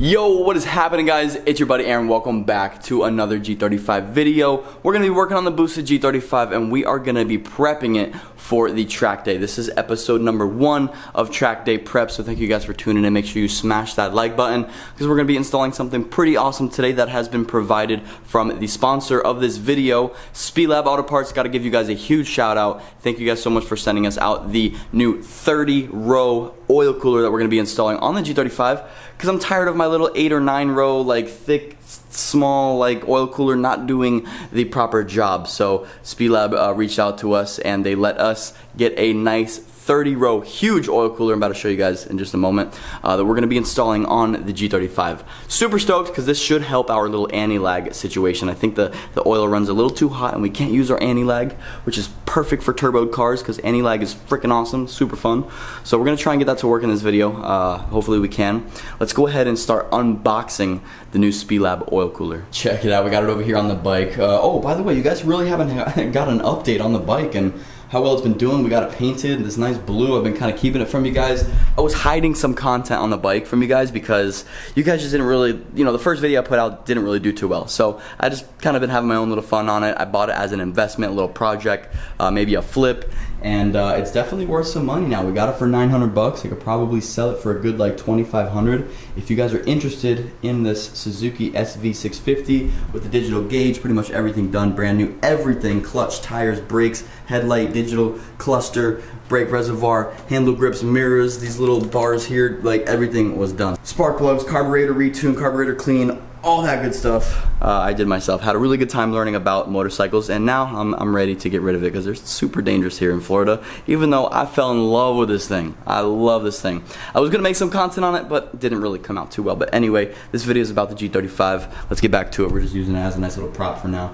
Yo, what is happening, guys? It's your buddy Aaron. Welcome back to another G35 video. We're going to be working on the boosted G35 and we are going to be prepping it for the track day. This is episode number 1 of track day prep, so thank you guys for tuning in. Make sure you smash that like button because we're going to be installing something pretty awesome today that has been provided from the sponsor of this video, Spelab Auto Parts. Got to give you guys a huge shout out. Thank you guys so much for sending us out the new 30-row oil cooler that we're going to be installing on the G35 because I'm tired of my little 8 or 9 row like thick small like oil cooler not doing the proper job. So Spelab reached out to us and they let us get a nice 30-row huge oil cooler. I'm about to show you guys in just a moment that we're going to be installing on the G35. Super stoked because this should help our little anti-lag situation. I think the oil runs a little too hot and we can't use our anti-lag, which is perfect for turboed cars because anti-lag is freaking awesome, super fun. So we're going to try and get that to work in this video. Hopefully we can. Let's go ahead and start unboxing the new Spelab oil cooler. Check it out, we got it over here on the bike. Oh, by the way, you guys really haven't got an update on the bike and how well it's been doing. We got it painted, this nice blue. I've been kind of keeping it from you guys. I was hiding some content on the bike from you guys because you guys just didn't really, you know, the first video I put out didn't really do too well. So I just kind of been having my own little fun on it. I bought it as an investment, a little project, maybe a flip. And it's definitely worth some money now. We got it for 900 bucks. I could probably sell it for a good like 2,500. If you guys are interested in this Suzuki SV650 with the digital gauge, pretty much everything done, brand new, everything, clutch, tires, brakes, headlight, digital cluster, brake reservoir, handle grips, mirrors, these little bars here, like everything was done. Spark plugs, carburetor retune, carburetor clean, all that good stuff. I did myself. Had a really good time learning about motorcycles, and now I'm ready to get rid of it because they're super dangerous here in Florida, even though I fell in love with this thing. I love this thing. I was gonna make some content on it, but didn't really come out too well. But anyway, this video is about the G35. Let's get back to it. We're just using it as a nice little prop for now.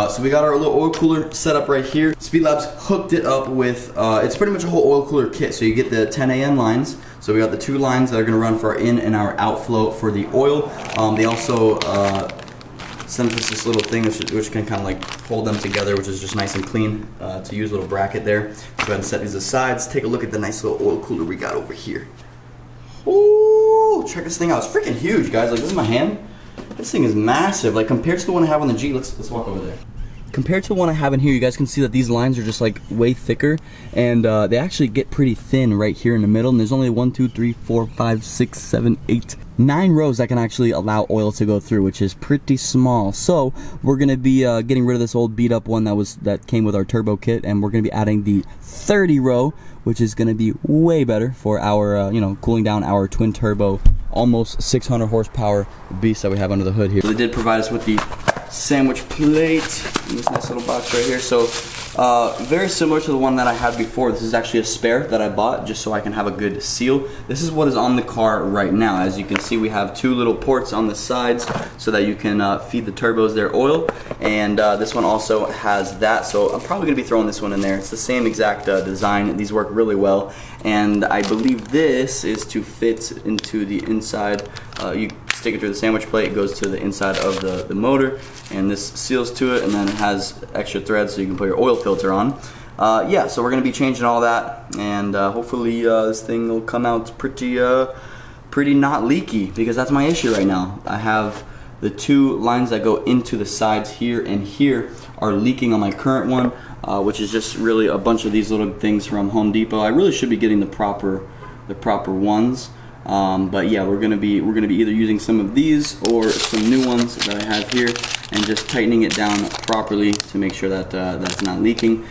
So we got our little oil cooler set up right here. Spelab's hooked it up with, it's pretty much a whole oil cooler kit. So you get the 10 AM lines. So we got the 2 lines that are gonna run for our in and our outflow for the oil. They also sent us this little thing which can kind of like hold them together, which is just nice and clean to use. A little bracket there. Go ahead and set these aside. Let's take a look at the nice little oil cooler we got over here. Ooh, check this thing out. It's freaking huge, guys. Like, this is my hand. This thing is massive. Like, compared to the one I have on the G. Let's walk over there. Compared to the one I have in here, you guys can see that these lines are just like way thicker, and they actually get pretty thin right here in the middle, and there's only 1, 2, 3, 4, 5, 6, 7, 8, 9 rows that can actually allow oil to go through, which is pretty small. So we're gonna be getting rid of this old beat up one that came with our turbo kit, and we're gonna be adding the 30 row, which is gonna be way better for our you know, cooling down our twin turbo, almost 600 horsepower beast that we have under the hood here. So they did provide us with the sandwich plate in this nice little box right here. So very similar to the one that I had before. This is actually a spare that I bought just so I can have a good seal. This is what is on the car right now. As you can see, we have 2 little ports on the sides so that you can feed the turbos their oil, and this one also has that, so I'm probably gonna be throwing this one in there. It's the same exact design. These work really well, and I believe this is to fit into the inside. You stick it through the sandwich plate, it goes to the inside of the motor, and this seals to it, and then it has extra threads so you can put your oil filter on. Yeah, so we're gonna be changing all that, and hopefully this thing will come out pretty not leaky, because that's my issue right now. I have the 2 lines that go into the sides here and here are leaking on my current one, which is just really a bunch of these little things from Home Depot. I really should be getting the proper ones. But yeah, we're gonna be either using some of these or some new ones that I have here and just tightening it down properly to make sure that that's not leaking.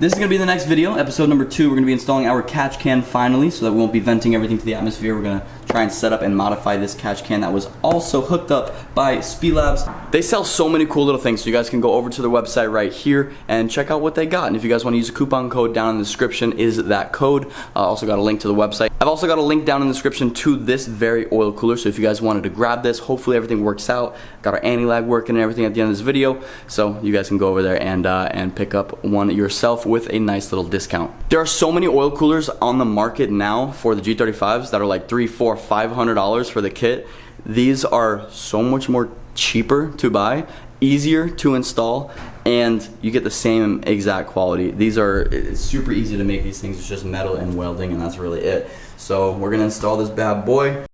This is gonna be the next video, episode number 2. We're gonna be installing our catch can finally, so that we won't be venting everything to the atmosphere. We're gonna try and set up and modify this catch can that was also hooked up by Spelabs. They sell so many cool little things, so you guys can go over to their website right here and check out what they got. And if you guys want to use a coupon code, down in the description is that code. Also got a link to the website. I've also got a link down in the description to this very oil cooler, so if you guys wanted to grab this, hopefully everything works out. Got our anti-lag working and everything at the end of this video, so you guys can go over there and pick up one yourself with a nice little discount. There are so many oil coolers on the market now for the G35s that are like $300, $400, $500 for the kit. These are so much more cheaper to buy, easier to install, and you get the same exact quality. It's super easy to make these things. It's just metal and welding, and that's really it. So we're gonna install this bad boy.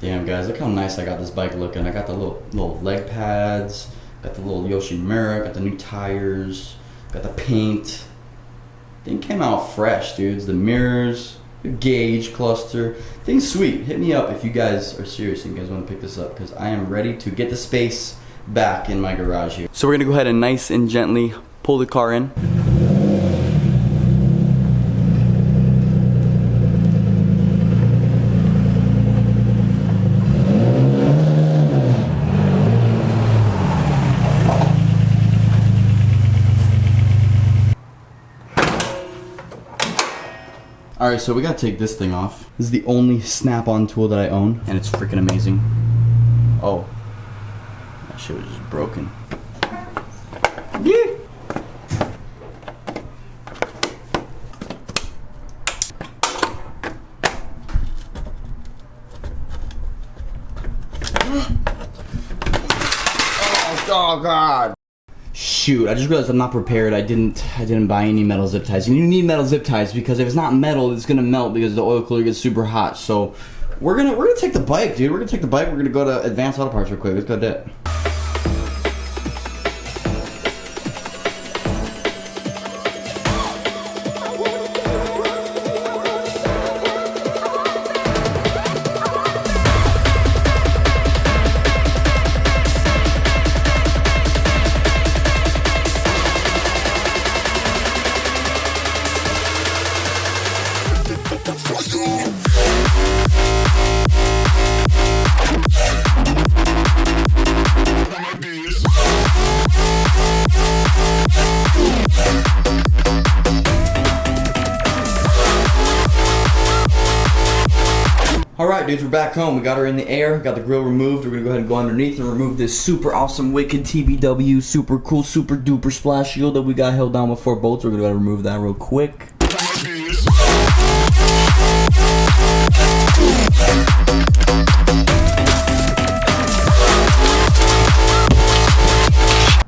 Damn guys, look how nice I got this bike looking. I got the little leg pads, got the little Yoshimura, got the new tires, got the paint. Thing came out fresh, dudes. The mirrors, the gauge cluster. Thing's sweet. Hit me up if you guys are serious and you guys want to pick this up, because I am ready to get the space back in my garage here. So we're gonna go ahead and nice and gently pull the car in. Alright, so we gotta take this thing off. This is the only snap-on tool that I own, and it's freaking amazing. Oh. That shit was just broken. Yeah. Oh God. Shoot, I just realized I'm not prepared. I didn't buy any metal zip ties. You need metal zip ties because if it's not metal, it's gonna melt because the oil cooler gets super hot. So we're gonna take the bike, dude. We're gonna take the bike. We're gonna go to Advanced Auto Parts real quick. Let's go do it. Alright dudes, we're back home. We got her in the air, got the grill removed. We're gonna go ahead and go underneath and remove this super awesome wicked TBW, super cool, super duper splash shield that we got held down with 4 bolts. We're gonna go ahead and remove that real quick.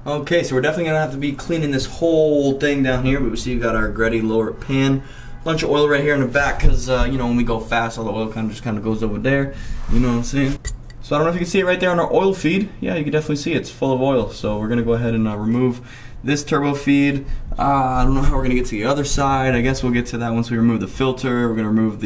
Okay, so we're definitely gonna have to be cleaning this whole thing down here, but we see we got our Greddy lower pan. Bunch of oil right here in the back because, you know, when we go fast, all the oil just kind of goes over there. You know what I'm saying? So I don't know if you can see it right there on our oil feed. Yeah, you can definitely see it. It's full of oil. So we're going to go ahead and remove this turbo feed. I don't know how we're going to get to the other side. I guess we'll get to that once we remove the filter. We're going to remove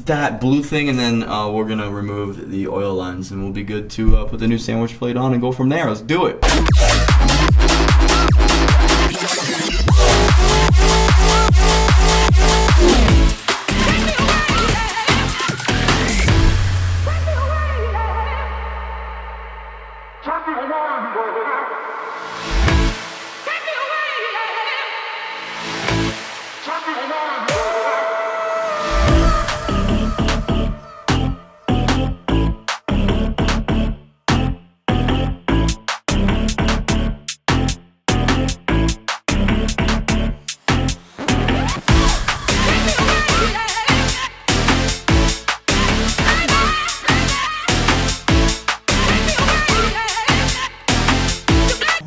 that blue thing, and then we're going to remove the oil lines, and we'll be good to put the new sandwich plate on and go from there. Let's do it.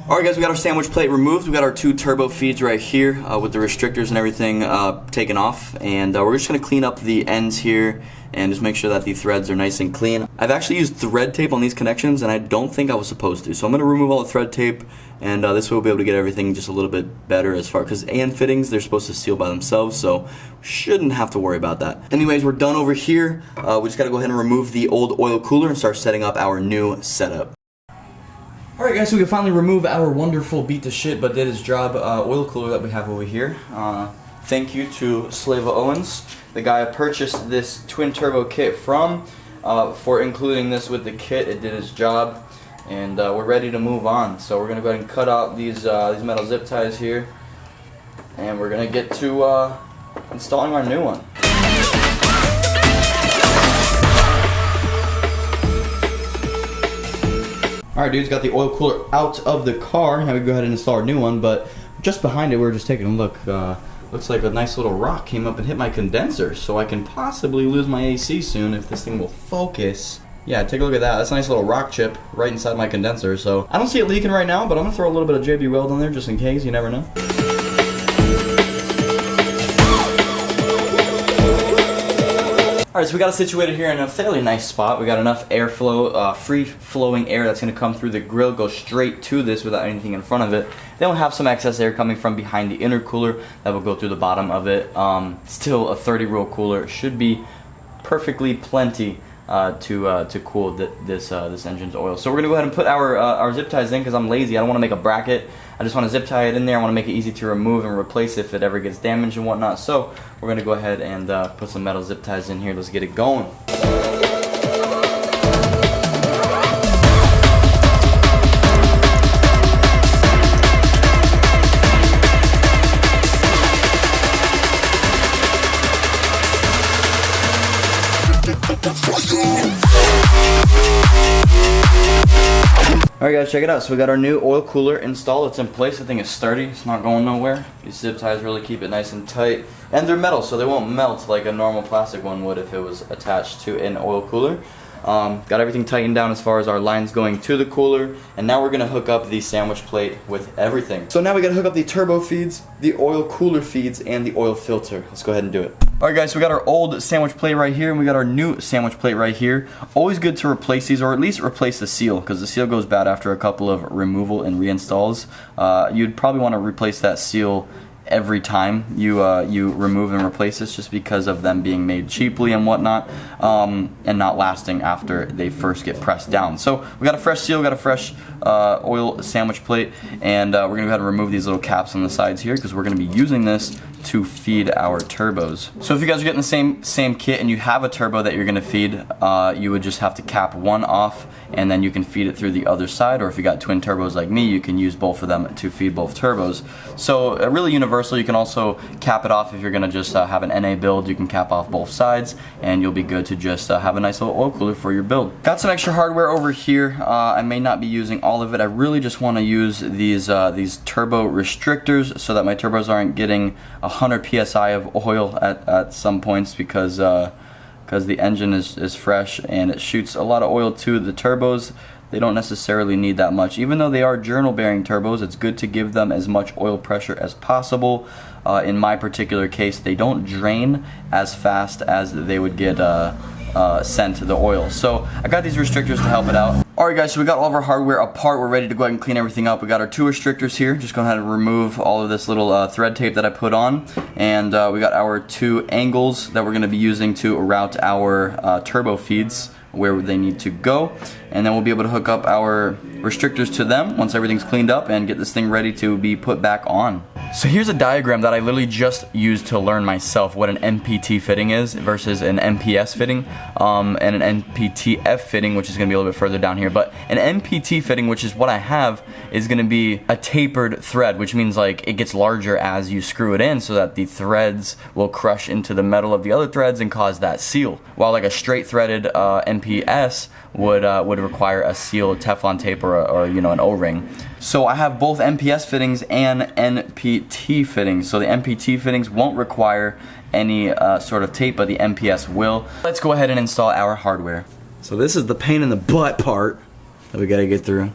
Alright guys, we got our sandwich plate removed. We got our 2 turbo feeds right here with the restrictors and everything taken off, and we're just going to clean up the ends here and just make sure that the threads are nice and clean. I've actually used thread tape on these connections, and I don't think I was supposed to, so I'm going to remove all the thread tape, and this way we'll be able to get everything just a little bit better as far, because AN fittings, they're supposed to seal by themselves, so shouldn't have to worry about that. Anyways, we're done over here. We just got to go ahead and remove the old oil cooler and start setting up our new setup. Alright guys, so we can finally remove our wonderful beat to shit but did its job oil cooler that we have over here. Thank you to Slava Owens, the guy I purchased this twin turbo kit from, for including this with the kit. It did its job, and we're ready to move on. So we're going to go ahead and cut out these metal zip ties here, and we're going to get to installing our new one. Alright dudes, got the oil cooler out of the car. Now we go ahead and install our new one, but just behind it, we were just taking a look. Looks like a nice little rock came up and hit my condenser, so I can possibly lose my AC soon if this thing will focus. Yeah, take a look at that. That's a nice little rock chip right inside my condenser, so I don't see it leaking right now, but I'm going to throw a little bit of JB Weld on there just in case. You never know. Alright, so we got it situated here in a fairly nice spot. We got enough airflow, free flowing air that's going to come through the grill, go straight to this without anything in front of it. Then we'll have some excess air coming from behind the intercooler that will go through the bottom of it. Still a 30-row cooler. Should be perfectly plenty to cool this engine's oil. So we're gonna go ahead and put our zip ties in because I'm lazy. I don't want to make a bracket. I just want to zip tie it in there. I want to make it easy to remove and replace if it ever gets damaged and whatnot. So we're gonna go ahead and put some metal zip ties in here. Let's get it going. Alright guys, check it out. So we got our new oil cooler installed. It's in place. The thing is sturdy. It's not going nowhere. These zip ties really keep it nice and tight. And they're metal, so they won't melt like a normal plastic one would if it was attached to an oil cooler. Got everything tightened down as far as our lines going to the cooler, and now we're gonna hook up the sandwich plate with everything. So now we gotta hook up the turbo feeds, the oil cooler feeds, and the oil filter. Let's go ahead and do it. Alright guys, so we got our old sandwich plate right here, and we got our new sandwich plate right here. Always good to replace these, or at least replace the seal, because the seal goes bad after a couple of removal and reinstalls. You'd probably want to replace that seal every time you remove and replace this, just because of them being made cheaply and whatnot, and not lasting after they first get pressed down. So we got a fresh seal, got a fresh oil sandwich plate, and we're gonna go ahead and remove these little caps on the sides here because we're gonna be using this to feed our turbos. So if you guys are getting the same kit and you have a turbo that you're gonna feed, you would just have to cap one off and then you can feed it through the other side, or if you got twin turbos like me, you can use both of them to feed both turbos. So really universal. You can also cap it off if you're gonna just have an NA build. You can cap off both sides and you'll be good to just have a nice little oil cooler for your build. Got some extra hardware over here. I may not be using all of it. I really just want to use these turbo restrictors so that my turbos aren't getting 100 psi of oil at some points, because the engine is fresh and it shoots a lot of oil to the turbos. They don't necessarily need that much. Even though they are journal bearing turbos, it's good to give them as much oil pressure as possible. In my particular case, they don't drain as fast as they would get sent the oil. So I got these restrictors to help it out. Alright guys, so we got all of our hardware apart. We're ready to go ahead and clean everything up. We got our two restrictors here. Just go ahead and remove all of this little thread tape that I put on. And we got our two angles that we're going to be using to route our turbo feeds where they need to go. And then we'll be able to hook up our restrictors to them once everything's cleaned up and get this thing ready to be put back on. So here's a diagram that I literally just used to learn myself what an MPT fitting is versus an MPS fitting, and an MPTF fitting, which is going to be a little bit further down here. But an MPT fitting, which is what I have, is going to be a tapered thread, which means like it gets larger as you screw it in so that the threads will crush into the metal of the other threads and cause that seal. While like a straight threaded MPS would require a seal Teflon tape or you know, an O-ring. So I have both MPS fittings and NPT fittings. So the MPT fittings won't require any sort of tape, but the MPS will. Let's go ahead and install our hardware. So this is the pain in the butt part that we gotta get through.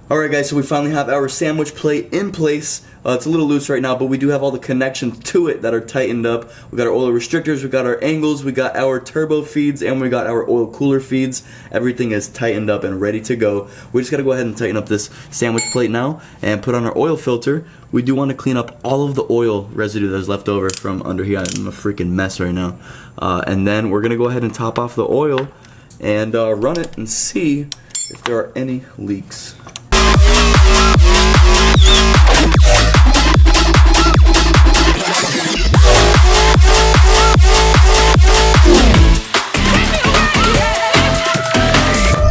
Alright guys, so we finally have our sandwich plate in place. It's a little loose right now, but we do have all the connections to it that are tightened up. We got our oil restrictors, we got our angles, we got our turbo feeds, and we got our oil cooler feeds. Everything is tightened up and ready to go. We just gotta go ahead and tighten up this sandwich plate now and put on our oil filter. We do want to clean up all of the oil residue that's left over from under here. I'm a freaking mess right now. And then we're gonna go ahead and top off the oil and run it and see if there are any leaks.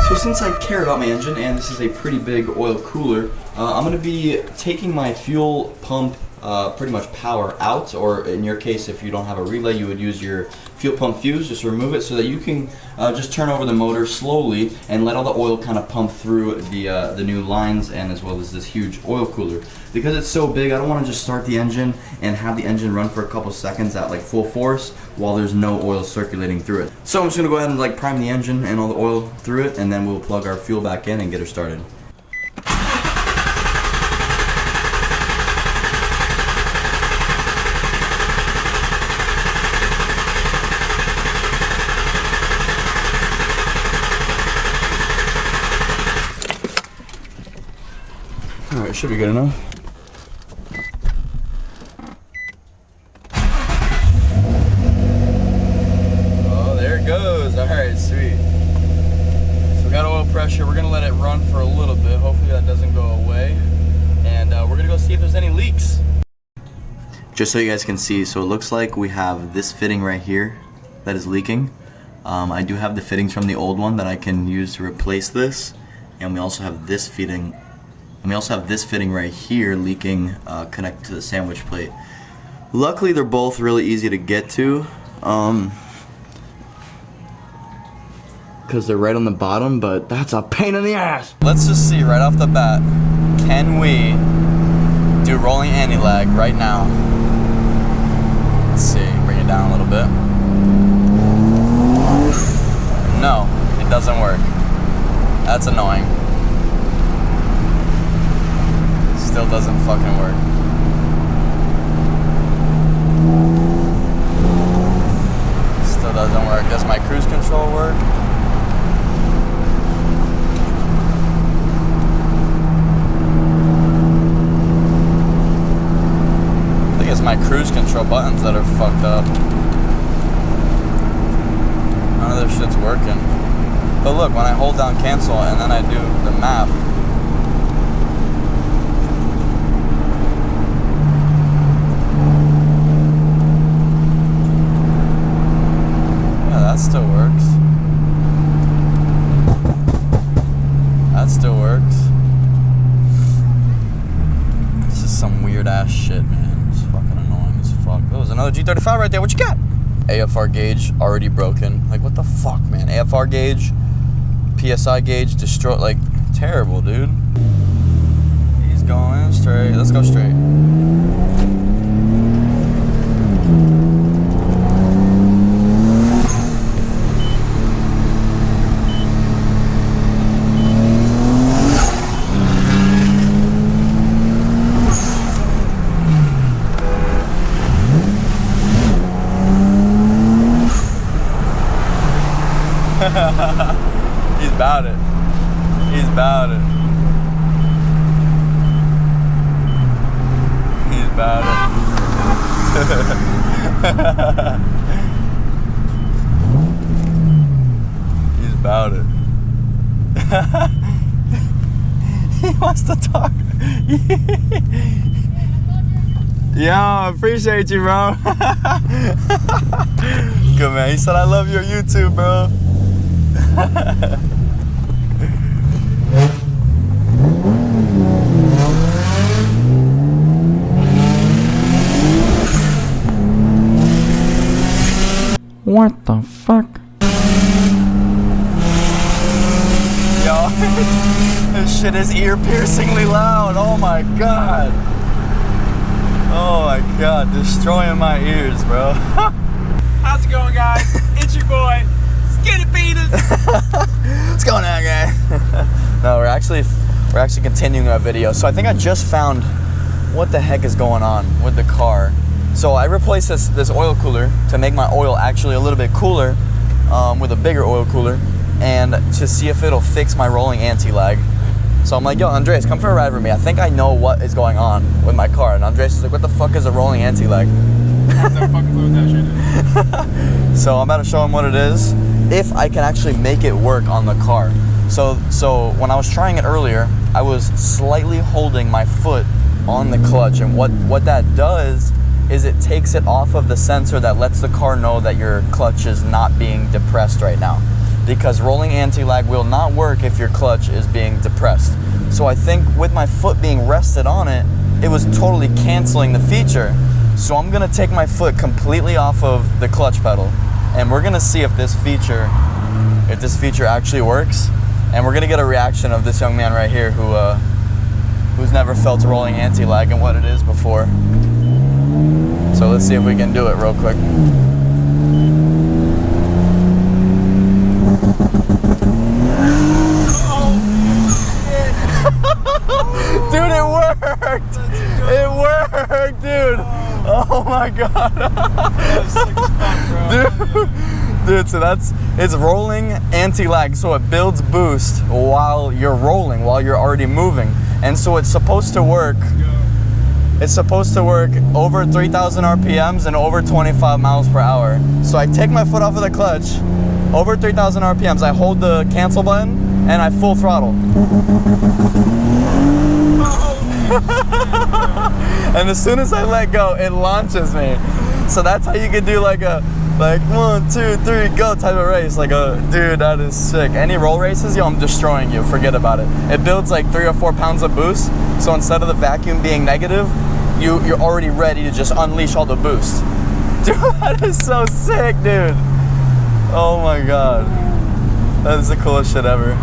So since I care about my engine and this is a pretty big oil cooler, I'm going to be taking my fuel pump pretty much power out, or in your case, if you don't have a relay, you would use your fuel pump fuse. Just remove it so that you can just turn over the motor slowly and let all the oil kind of pump through the new lines, and as well as this huge oil cooler. Because it's so big, I don't want to just start the engine and have the engine run for a couple seconds at like full force while there's no oil circulating through it. So I'm just gonna go ahead and like prime the engine and all the oil through it, and then we'll plug our fuel back in and get her started. Alright, should be good enough. Oh, there it goes. Alright, sweet. So we got oil pressure. We're going to let it run for a little bit. Hopefully that doesn't go away. And we're going to go see if there's any leaks. Just so you guys can see, so it looks like we have this fitting right here that is leaking. I do have the fittings from the old one that I can use to replace this. And we also have this fitting. And we also have this fitting right here leaking, connected to the sandwich plate. Luckily, they're both really easy to get to, because they're right on the bottom, but that's a pain in the ass. Let's just see right off the bat, can we do rolling anti-lag right now? Let's see, bring it down a little bit. No, it doesn't work. That's annoying. Still doesn't fucking work. Still doesn't work. Does my cruise control work? I think it's my cruise control buttons that are fucked up. None of this shit's working. But look, when I hold down cancel and then I do the map, that still works. That still works. This is some weird ass shit, man. It's fucking annoying as fuck. Oh, there's another G35 right there. What you got? AFR gauge already broken. Like, what the fuck, man? AFR gauge, PSI gauge destroyed. Like, terrible, dude. He's going straight. Let's go straight. He's about it. He's about it. He's about it. He's about it. He wants to talk. Yo, I appreciate you, bro. Good, man. He said, I love your YouTube, bro. What the fuck? Yo, this shit is ear-piercingly loud. Oh my god. Oh my god, destroying my ears, bro. How's it going, guys? It's your boy, Skinny Peters. What's going on, guys? No, we're actually continuing our video. So I think I just found what the heck is going on with the car. So I replaced this oil cooler to make my oil actually a little bit cooler, with a bigger oil cooler, and to see if it'll fix my rolling anti-lag. So I'm like, yo, Andres, come for a ride with me. I think I know what is going on with my car. And Andres is like, what the fuck is a rolling anti-lag? So I'm about to show him what it is, if I can actually make it work on the car. So when I was trying it earlier, I was slightly holding my foot on the clutch, and what that does is it takes it off of the sensor that lets the car know that your clutch is not being depressed right now. Because rolling anti-lag will not work if your clutch is being depressed. So I think with my foot being rested on it, it was totally canceling the feature. So I'm gonna take my foot completely off of the clutch pedal, and we're gonna see if this feature actually works. And we're gonna get a reaction of this young man right here who's never felt rolling anti-lag and what it is before. So let's see if we can do it real quick. Dude, it worked! It worked, dude! Oh my god! Dude, so it's rolling anti-lag, so it builds boost while you're rolling, while you're already moving. And so it's supposed to work. It's supposed to work over 3,000 RPMs and over 25 miles per hour. So I take my foot off of the clutch, over 3,000 RPMs, I hold the cancel button, and I full throttle. And as soon as I let go, it launches me. So that's how you could do like 1, 2, 3, go type of race. Dude, that is sick. Any roll races, yo, I'm destroying you. Forget about it. It builds like 3 or 4 pounds of boost. So instead of the vacuum being negative, you're already ready to just unleash all the boost. Dude, that is so sick, dude. Oh my god. That is the coolest shit ever.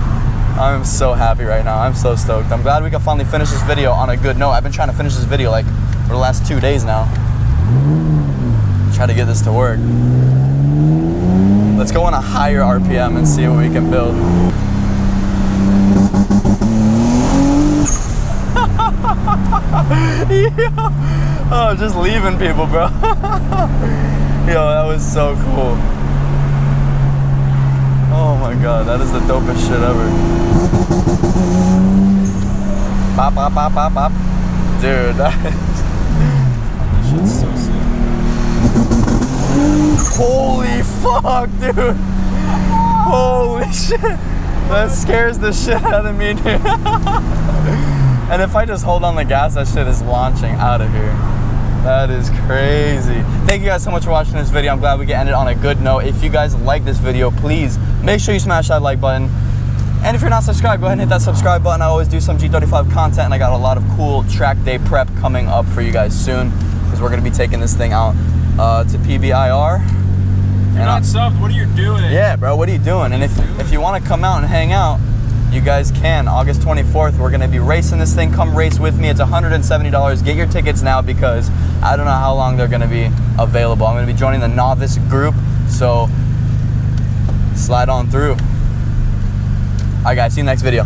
I'm so happy right now. I'm so stoked. I'm glad we can finally finish this video on a good note. I've been trying to finish this video like for the last 2 days now. Try to get this to work. Let's go on a higher RPM and see what we can build. Yeah. Oh, just leaving people, bro. Yo, that was so cool. Oh my god, that is the dopest shit ever. Bop, bop, bop, bop, bop. Dude, that shit's so sick. Holy fuck, dude. Holy shit. That scares the shit out of me, dude. And if I just hold on the gas, that shit is launching out of here. That is crazy. Thank you guys so much for watching this video. I'm glad we can end it on a good note. If you guys like this video, please make sure you smash that like button. And if you're not subscribed, go ahead and hit that subscribe button. I always do some G35 content, and I got a lot of cool track day prep coming up for you guys soon, because we're gonna be taking this thing out to PBIR. You're not subbed, what are you doing? Yeah, bro, what are you doing? And if you wanna come out and hang out, you guys can. August 24th, we're gonna be racing this thing. Come race with me. It's $170. Get your tickets now, because I don't know how long they're gonna be available. I'm gonna be joining the novice group, so slide on through. All right, guys, see you in the next video.